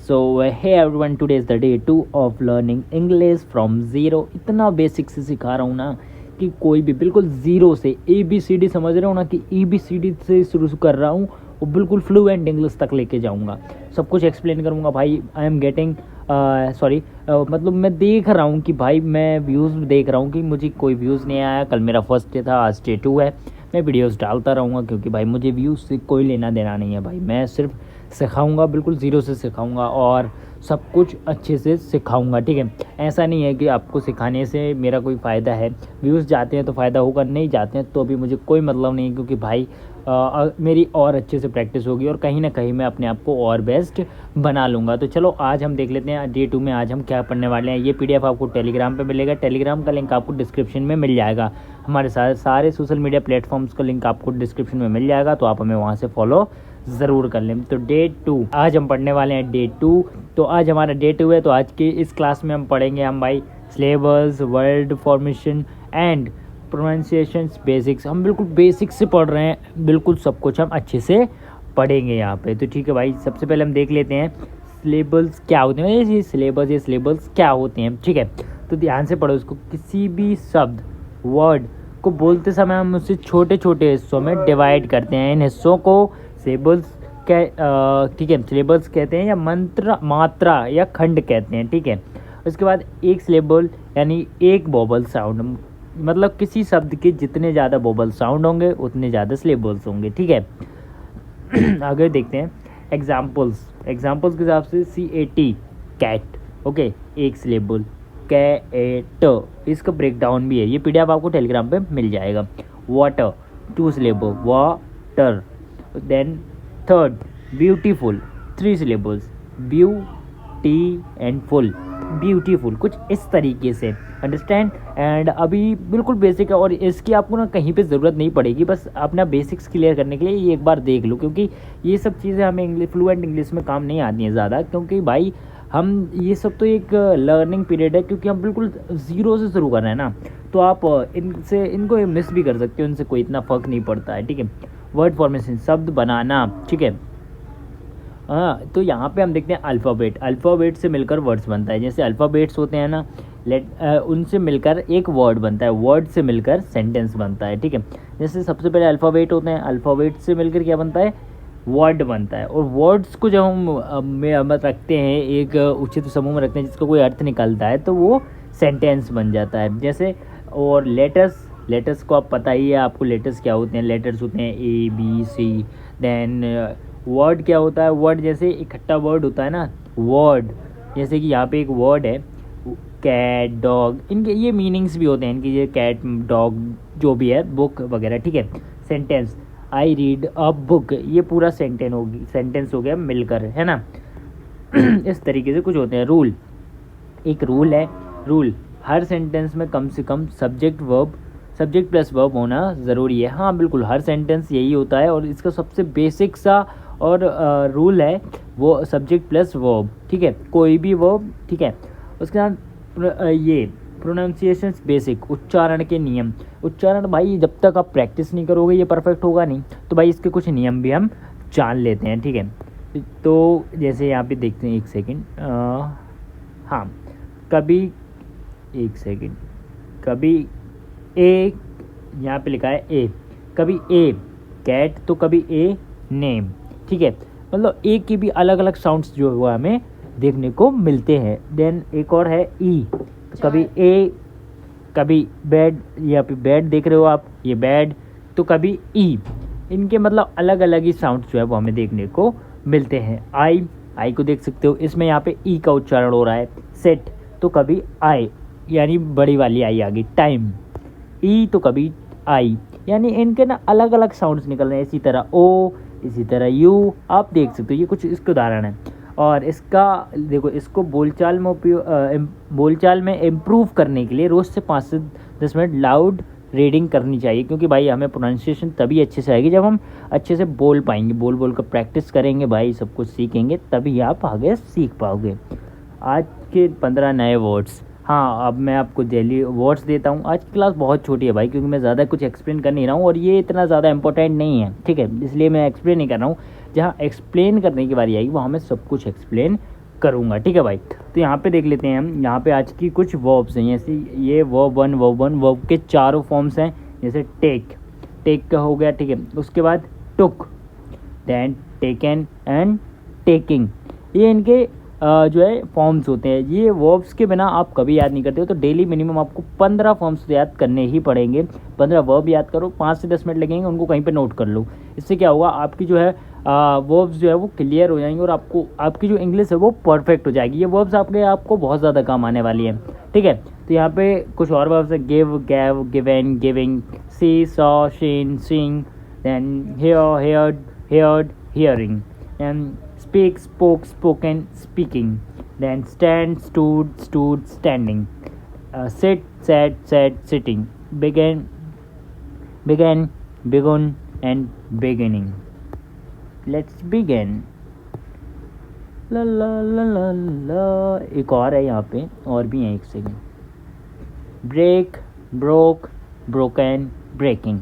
So hey everyone, today is the day 2 of learning English from zero. इतना basic से सिखा रहा हूँ ना कि कोई भी बिल्कुल ज़ीरो से ABCD समझ रहे हो ना कि ABCD से शुरू कर रहा हूँ और बिल्कुल फ्लुएंट इंग्लिश तक लेके जाऊँगा. सब कुछ एक्सप्लेन करूँगा भाई. आई एम गेटिंग मतलब मैं देख रहा हूँ कि भाई मैं व्यूज़ देख रहा हूँ कि मुझे कोई व्यूज़ नहीं आया. कल मेरा फर्स्ट डे था, आज डे 2 है. मैं वीडियोस डालता रहूँगा क्योंकि भाई मुझे व्यूज़ से कोई लेना देना नहीं है भाई. मैं सिर्फ सिखाऊंगा, बिल्कुल ज़ीरो से सिखाऊंगा और सब कुछ अच्छे से सिखाऊंगा. ठीक है, ऐसा नहीं है कि आपको सिखाने से मेरा कोई फ़ायदा है. व्यूज़ जाते हैं तो फ़ायदा होगा, नहीं जाते हैं तो भी मुझे कोई मतलब नहीं है क्योंकि भाई मेरी और अच्छे से प्रैक्टिस होगी और कहीं ना कहीं मैं अपने आप को और बेस्ट बना लूँगा. तो चलो आज हम देख लेते हैं डे 2 में आज हम क्या पढ़ने वाले हैं. ये PDF आपको टेलीग्राम पे मिलेगा. टेलीग्राम का लिंक आपको डिस्क्रिप्शन में मिल जाएगा. हमारे सारे सोशल मीडिया प्लेटफॉर्म्स का लिंक आपको डिस्क्रिप्शन में मिल जाएगा, तो आप हमें वहाँ से फॉलो ज़रूर कर लें. तो डे 2 आज हम पढ़ने वाले हैं. डे 2 तो आज हमारा डे 2 है. तो आज के इस क्लास में हम पढ़ेंगे हम भाई syllabus, word formation and pronunciations basics. हम बिल्कुल बेसिक्स से पढ़ रहे हैं, बिल्कुल सब कुछ हम अच्छे से पढ़ेंगे यहाँ पे. तो ठीक है भाई, सबसे पहले हम देख लेते हैं सिलेबस क्या होते हैं. ये सिलेबस क्या होते हैं. ठीक है, तो ध्यान से पढ़ो इसको. किसी भी शब्द वर्ड को बोलते समय हम उसे छोटे छोटे हिस्सों में डिवाइड करते हैं. इन हिस्सों को सिलेबस ठीक है, सिलेबस कहते हैं या मात्रा या खंड कहते हैं. ठीक है, उसके बाद एक सिलेबल यानी एक वोवल साउंड, मतलब किसी शब्द के जितने ज़्यादा वोवल साउंड होंगे उतने ज़्यादा सिलेबल्स होंगे. ठीक है, आगे देखते हैं एग्जाम्पल्स के हिसाब से CAT कैट, ओके, एक सिलेबल. कैट, इसका ब्रेक डाउन भी है. ये PDF आपको टेलीग्राम पे मिल जाएगा. Water, 2 syllable water. Then third beautiful, 3 syllables beauty and full, beautiful. कुछ इस तरीके से अंडरस्टैंड. एंड अभी बिल्कुल बेसिक है और इसकी आपको ना कहीं पे ज़रूरत नहीं पड़ेगी. बस अपना बेसिक्स क्लियर करने के लिए ये एक बार देख लो, क्योंकि ये सब चीज़ें हमें फ्लुएंट इंग्लिश में काम नहीं आती हैं ज़्यादा, क्योंकि भाई हम ये सब तो एक लर्निंग पीरियड है, क्योंकि हम बिल्कुल ज़ीरो से शुरू कर रहे हैं ना. तो आप इनको मिस भी कर सकते हो, इनसे कोई इतना फ़र्क नहीं पड़ता है. ठीक है, वर्ड फॉर्मेशन, शब्द बनाना. ठीक है, हाँ, तो यहाँ पे हम देखते हैं अल्फ़ाबेट से मिलकर वर्ड्स बनता है. जैसे अल्फ़ाबेट्स होते हैं ना, उनसे मिलकर एक वर्ड बनता है, वर्ड से मिलकर सेंटेंस बनता है. ठीक है, जैसे सबसे पहले अल्फ़ाबेट होते हैं, अल्फ़ाबेट से मिलकर क्या बनता है, वर्ड बनता है. और वर्ड्स को जब हम रखते हैं एक उचित समूह में रखते हैं जिसका कोई अर्थ निकलता है, तो वो सेंटेंस बन जाता है. जैसे और लेटर्स को आप पता ही है आपको, लेटर्स क्या होते हैं. लेटर्स होते हैं ABC. देन वर्ड क्या होता है, वर्ड जैसे इकट्ठा वर्ड होता है ना, वर्ड जैसे कि यहाँ पे एक वर्ड है कैट, डॉग, इनके ये मीनिंग्स भी होते हैं इनकी, ये कैट, डॉग जो भी है, बुक वगैरह. ठीक है, sentence, I read a book, ये पूरा सेंटेंस हो गया मिलकर, है ना. इस तरीके से कुछ होते हैं. रूल, एक रूल है. रूल, हर सेंटेंस में कम से कम सब्जेक्ट प्लस वर्ब होना ज़रूरी है. हाँ बिल्कुल, हर सेंटेंस यही होता है और इसका सबसे बेसिक सा और रूल है वो सब्जेक्ट प्लस वर्ब. ठीक है, कोई भी वर्ब. ठीक है, उसके बाद ये प्रोनाउंसिएशंस बेसिक, उच्चारण के नियम. उच्चारण भाई जब तक आप प्रैक्टिस नहीं करोगे ये परफेक्ट होगा नहीं. तो भाई इसके कुछ नियम भी हम जान लेते हैं. ठीक है, तो जैसे यहाँ पे देखते हैं, एक सेकेंड, हाँ, कभी ए, यहाँ पे लिखा है ए, कभी ए कैट तो कभी ए नेम. ठीक है, मतलब ए की भी अलग अलग साउंड्स जो हुआ हमें देखने को मिलते हैं. देन एक और है ई, तो कभी ए, कभी बैड, यहाँ पे बैड देख रहे हो आप, ये बैड, तो कभी ई. इनके मतलब अलग अलग ही साउंड्स जो है वो हमें देखने को मिलते हैं. आई को देख सकते हो, इसमें यहाँ पे ई का उच्चारण हो रहा है. सेट, तो कभी आई यानी बड़ी वाली आई आ गई. टाइम, ई तो कभी आई, यानी इनके ना अलग अलग साउंड्स निकल रहे हैं. इसी तरह ओ, इसी तरह यू, आप देख सकते हो. ये कुछ इसके उदाहरण हैं. और इसका देखो, इसको बोलचाल में इम्प्रूव करने के लिए रोज़ से 5 से 10 मिनट लाउड रीडिंग करनी चाहिए, क्योंकि भाई हमें प्रोनाउंसिएशन तभी अच्छे से आएगी जब हम अच्छे से बोल पाएंगे. बोल कर प्रैक्टिस करेंगे भाई, सब कुछ सीखेंगे, तभी आप आगे सीख पाओगे. आज के 15 नए वर्ड्स. हाँ, अब मैं आपको डेली वर्ड्स देता हूँ. आज की क्लास बहुत छोटी है भाई, क्योंकि मैं ज़्यादा कुछ एक्सप्लेन कर नहीं रहा हूँ और ये इतना ज़्यादा इंपॉर्टेंट नहीं है. ठीक है, इसलिए मैं एक्सप्लेन नहीं कर रहा हूँ. जहाँ एक्सप्लेन करने की बारी आएगी वहाँ मैं सब कुछ एक्सप्लेन करूँगा। ठीक है भाई, तो यहाँ पे देख लेते हैं हम, यहाँ पे आज की कुछ वर्ब्स हैं। जैसे ये वर्ब वर्ब के चारों फॉर्म्स हैं। जैसे टेक का हो गया, ठीक है। उसके बाद टुक, देन टेकन एंड टेकिंग, ये इनके जो है फॉर्म्स होते हैं। ये वर्ब्स के बिना आप कभी याद नहीं करते हो, तो डेली मिनिमम आपको 15 फॉर्म्स याद करने ही पड़ेंगे। 15 वर्ब याद करो, 5 से 10 मिनट लगेंगे, उनको कहीं पे नोट कर लो। इससे क्या होगा, आपकी जो है वर्ब्स जो है वो क्लियर हो जाएंगे और आपको आपकी जो इंग्लिश है वो परफेक्ट हो जाएगी। ये वर्ब्स आपको बहुत ज़्यादा काम आने वाली है। ठीक है, तो यहाँ पे कुछ और वर्ब्स है। Give, gave, given, giving, see, saw, seen, seeing, then hear, heard, hearing, and speak, spoke, spoken, speaking, then stand, stood, standing, sit, sat, sitting, began, begun, and beginning. Let's begin. ला ला ला ला ला, एक और है यहाँ पे, और भी है, एक second. Break, broke, broken, breaking.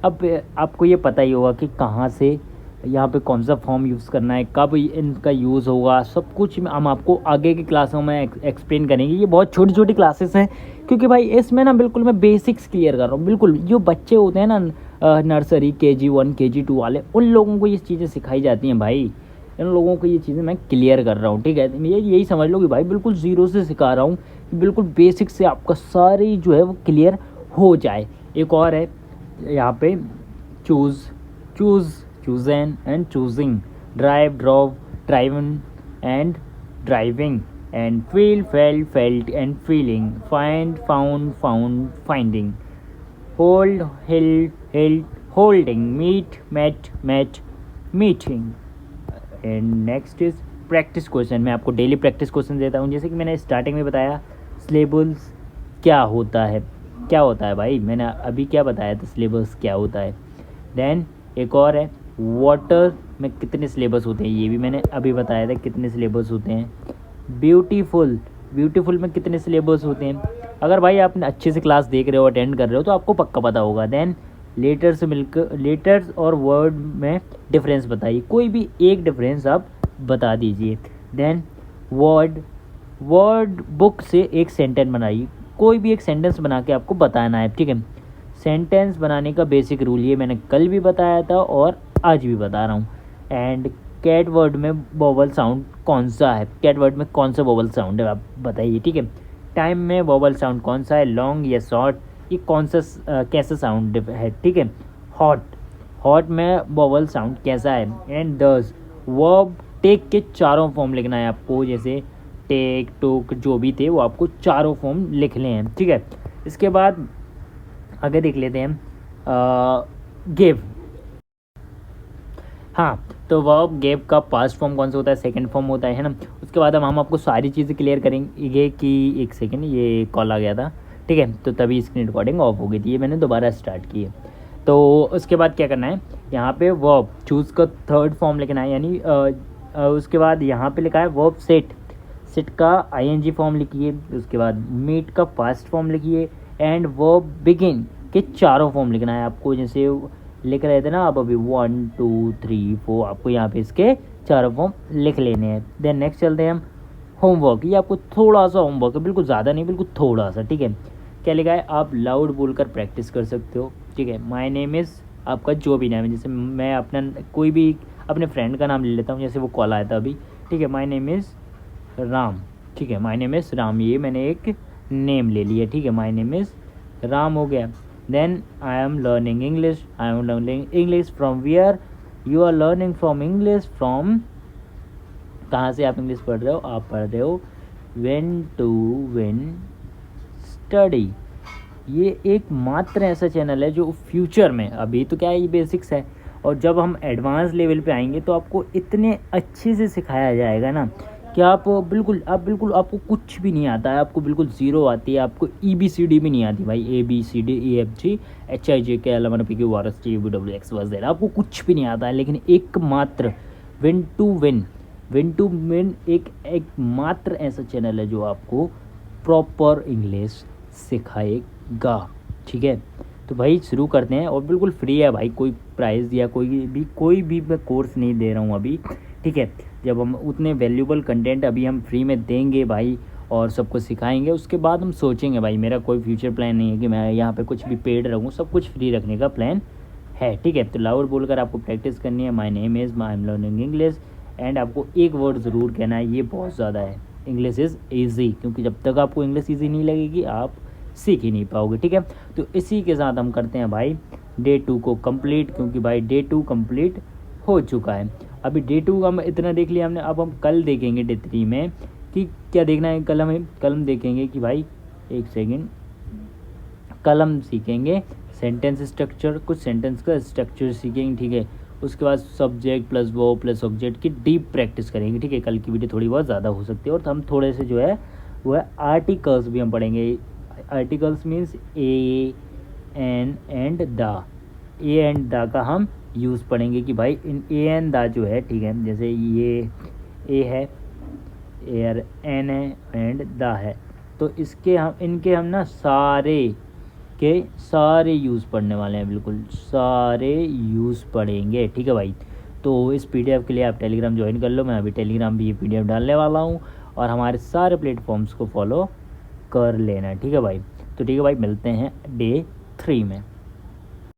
अब आपको ये पता ही होगा कि कहाँ से यहाँ पे कौन सा फॉर्म यूज़ करना है, कब इनका यूज़ होगा, सब कुछ हम आपको आगे की क्लासों में एक्सप्लेन करेंगे। ये बहुत छोटी छोटी क्लासेस हैं, क्योंकि भाई इसमें ना बिल्कुल मैं बेसिक्स क्लियर कर रहा हूँ। बिल्कुल जो बच्चे होते हैं ना नर्सरी KG 1 KG 2 वाले, उन लोगों को ये चीज़ें सिखाई जाती हैं भाई। इन लोगों को ये चीज़ें मैं क्लियर कर रहा हूँ। ठीक है, ये यही समझ लो कि भाई बिल्कुल ज़ीरो से सिखा रहा हूँ, बिल्कुल बेसिक से आपका सारी जो है वो क्लियर हो जाए। एक और है यहाँ पे, chosen and choosing, drive, drove, driven and driving, and feel, felt and feeling, find, found, finding, hold, held, holding, meet, met, meeting। And next is practice question. मैं आपको डेली प्रैक्टिस क्वेश्चन देता हूँ। जैसे कि मैंने स्टार्टिंग में बताया, syllables क्या होता है भाई, मैंने अभी क्या बताया था, सिलेबस क्या होता है। देन एक और है, वाटर में कितने सिलेबस होते हैं, ये भी मैंने अभी बताया था कितने सिलेबस होते हैं। ब्यूटीफुल में कितने सिलेबस होते हैं। अगर भाई आप अच्छे से क्लास देख रहे हो, अटेंड कर रहे हो, तो आपको पक्का पता होगा। देन लेटर्स और वर्ड में डिफरेंस बताइए, कोई भी एक डिफरेंस आप बता दीजिए। देन वर्ड बुक से एक सेंटेंस बनाइए, कोई भी एक सेंटेंस बना के आपको बताना है। ठीक है, सेंटेंस बनाने का बेसिक रूल ये मैंने कल भी बताया था और आज भी बता रहा हूँ। एंड कैट वर्ड में वोवल साउंड कौन सा है, कैट वर्ड में कौन सा वोवल साउंड है आप बताइए। ठीक है, टाइम में वोवल साउंड कौन सा है, लॉन्ग या शॉर्ट, ये कौन सा कैसा साउंड है। ठीक है, हॉट में वोवल साउंड कैसा है। एंड दस वर्ब टेक के चारों फॉर्म लिखना है आपको, जैसे टेक, टुक, जो भी थे वो आपको चारों फॉर्म लिखने हैं। ठीक है, इसके बाद आगे देख लेते हैं गिव। हाँ, तो वर्ब गिव का पास्ट फॉर्म कौन सा होता है, सेकंड फॉर्म होता है ना। उसके बाद हम आपको सारी चीज़ें क्लियर करेंगे कि एक सेकंड, ये कॉल आ गया था। ठीक है, तो तभी स्क्रीन रिकॉर्डिंग ऑफ हो गई थी, ये मैंने दोबारा स्टार्ट की है। तो उसके बाद क्या करना है, यहाँ पे वर्ब चूज़ का थर्ड फॉर्म लिखना है, यानी उसके बाद यहाँ पे लिखा है वर्ब सेट का ING फॉर्म लिखिए। उसके बाद मीट का पास्ट फॉर्म लिखिए। एंड वर्ब बिगिन के चारों फॉर्म लिखना है आपको, जैसे लिख रहे थे ना आप अभी 1 2 3 4, आपको यहाँ पे इसके चारों फॉर्म लिख लेने हैं। देन नेक्स्ट चलते हैं हम होमवर्क। ये आपको थोड़ा सा होमवर्क है, बिल्कुल ज़्यादा नहीं, बिल्कुल थोड़ा सा। ठीक है, क्या लिखा है, आप लाउड बोलकर प्रैक्टिस कर सकते हो। ठीक है, माय नेम इज़, आपका जो भी नाम है, जैसे मैं अपना कोई भी अपने फ्रेंड का नाम ले लेता हूँ, जैसे वो कॉल आया था अभी। ठीक है, माय नेम इज़ राम। ठीक है, माय नेम इज़ राम, ये मैंने एक नेम ले लिया। ठीक है, माय नेम इज़ राम हो गया। Then I am learning English from where, you are learning from English from, कहाँ से आप इंग्लिश पढ़ रहे हो, आप पढ़ रहे हो व्हेन टू विन स्टडी। ये एक मात्र ऐसा चैनल है जो फ्यूचर में, अभी तो क्या है ये बेसिक्स है, और जब हम एडवांस लेवल पे आएंगे तो आपको इतने अच्छे से सिखाया जाएगा ना कि आप बिल्कुल आपको कुछ भी नहीं आता है, आपको बिल्कुल ज़ीरो आती है, आपको EBCD भी नहीं आती भाई, ABCD EFG HIJK L M N P Q R S T U V W X Y Z, आपको कुछ भी नहीं आता है। लेकिन एक मात्र विन टू विन एक मात्र ऐसा चैनल है जो आपको प्रॉपर इंग्लिश सिखाएगा। ठीक है, तो भाई शुरू करते हैं, और बिल्कुल फ्री है भाई, कोई प्राइस या कोई भी मैं कोर्स नहीं दे रहा हूँ अभी। ठीक है। जब हम उतने वैल्यूबल कंटेंट अभी हम फ्री में देंगे भाई और सबको सिखाएंगे, उसके बाद हम सोचेंगे भाई मेरा कोई फ्यूचर प्लान नहीं है कि मैं यहाँ पे कुछ भी पेड रहूँ, सब कुछ फ्री रखने का प्लान है। ठीक है, तो लाउड बोलकर आपको प्रैक्टिस करनी है, my name is, I am learning English, and आपको एक वर्ड ज़रूर कहना है, ये बहुत ज़्यादा है, इंग्लिश इज़ ईजी, क्योंकि जब तक आपको इंग्लिश ईजी नहीं लगेगी आप सीख ही नहीं पाओगे। ठीक है, तो इसी के साथ हम करते हैं भाई डे 2 को कंप्लीट, क्योंकि भाई डे 2 कंप्लीट हो चुका है। अभी डे 2 का हम इतना देख लिया हमने, अब हम कल देखेंगे डे 3 में कि क्या देखना है। कल हम देखेंगे कि भाई एक सेकेंड, कल हम सीखेंगे सेंटेंस स्ट्रक्चर, कुछ सेंटेंस का स्ट्रक्चर सीखेंगे। ठीक है, उसके बाद subject plus verb plus object की डीप प्रैक्टिस करेंगे। ठीक है, कल की वीडियो थोड़ी बहुत ज़्यादा हो सकती है, और हम थोड़े से जो है वो है आर्टिकल्स भी हम पढ़ेंगे। Articles means a an and the, a and the का हम यूज़ पढ़ेंगे कि भाई इन ए एंड द जो है, ठीक है, जैसे ये ए है, एयर एन है एंड द है, तो इनके हम ना सारे यूज़ पढ़ने वाले हैं, बिल्कुल सारे यूज़ पढ़ेंगे। ठीक है भाई, तो इस पीडीएफ के लिए आप टेलीग्राम ज्वाइन कर लो, मैं अभी टेलीग्राम भी ये पीडीएफ डालने वाला हूँ, और हमारे सारे प्लेटफॉर्म्स को फॉलो कर लेना। ठीक है भाई, तो ठीक है भाई, मिलते हैं डे 3 में।